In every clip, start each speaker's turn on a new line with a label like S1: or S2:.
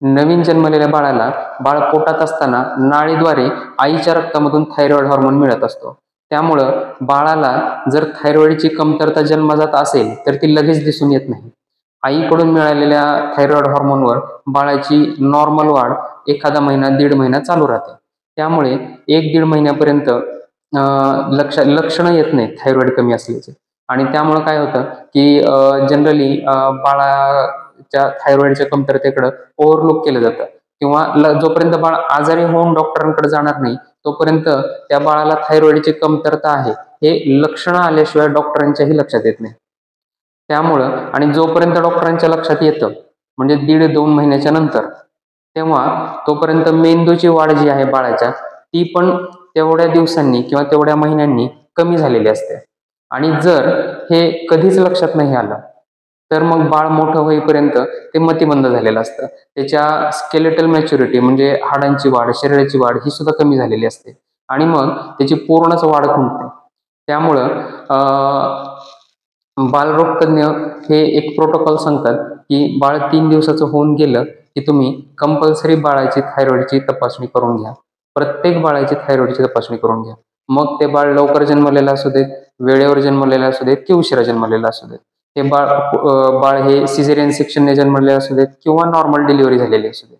S1: नवीन जन्मलेल्या बाळाला बाळ पोटात असताना नाळीद्वारे आईच्या रक्तामधून थायरॉइड हॉर्मोन मिळत असतो. त्यामुळं बाळाला जर थायरॉइडची कमतरता जन्मजात असेल तर ती लगेच दिसून येत नाही. आईकडून मिळालेल्या थायरॉइड हॉर्मोनवर बाळाची नॉर्मल वाढ एखादा महिना, दीड महिना चालू राहते. त्यामुळे 1-1.5 महिन्यापर्यंत लक्षणं येत नाहीत थायरॉइड कमी असल्याचे. आणि त्यामुळं काय होतं, की जनरली बाळाच्या थायरॉइडच्या कमतरतेकडं ओव्हरलूक केलं जातं किंवा जोपर्यंत बाळ आजारी होऊन डॉक्टरांकडे जाणार नाही, तोपर्यंत त्या बाळाला थायरॉइडची कमतरता आहे, हे लक्षणं आल्याशिवाय डॉक्टरांच्याही लक्षात येत नाही. त्यामुळं आणि जोपर्यंत डॉक्टरांच्या लक्षात येतं, म्हणजे 1.5-2 महिन्याच्या नंतर, तेव्हा तोपर्यंत मेंदूची वाढ जी आहे बाळाच्या, ती पण तेवढ्या दिवसांनी किंवा तेवढ्या महिन्यांनी कमी झालेली असते. आणि जर हे कधीच लक्षात नाही आलं, तर मग बाळ मोठं होईपर्यंत ते मतिमंद झालेलं असतं. त्याच्या स्केलेटल मॅच्युरिटी म्हणजे हाडांची वाढ, शरीराची वाढ ही सुद्धा कमी झालेली असते आणि मग त्याची पूर्णच वाढ खुंटते. त्यामुळं बालरोगतज्ञ हे एक प्रोटोकॉल सांगतात, की बाळ 3 दिवसाचं होऊन गेलं, की तुम्ही कंपल्सरी बाळाची थायरॉइडची तपासणी करून घ्या. प्रत्येक बाळाची थायरॉइडची तपासणी करून घ्या. मग ते बाळ लवकर जन्मलेलं असू देत, वेळेवर जन्मलेलं असू देत, की उशिरा जन्मलेलं असू देत. हे बाळ हे सिझेरियन सेक्शनने जन्मलेले असू देत किंवा नॉर्मल डिलिव्हरी झालेली असू देत.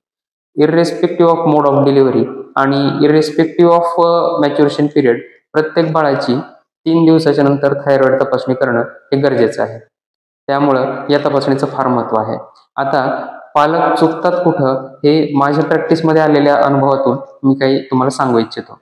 S1: Irrespective of mode of delivery आणि इर्रेस्पेक्टिव्ह ऑफ मॅच्युरेशन पिरियड प्रत्येक बाळाची 3 दिवसाच्या नंतर थायरॉइड तपासणी करणं हे गरजेचं आहे. त्यामुळं या तपासणीचं फार महत्त्व आहे. आता पालक चुकतात कुठं हे माझ्या प्रॅक्टिसमध्ये आलेल्या अनुभवातून मी काही तुम्हाला सांगू इच्छितो.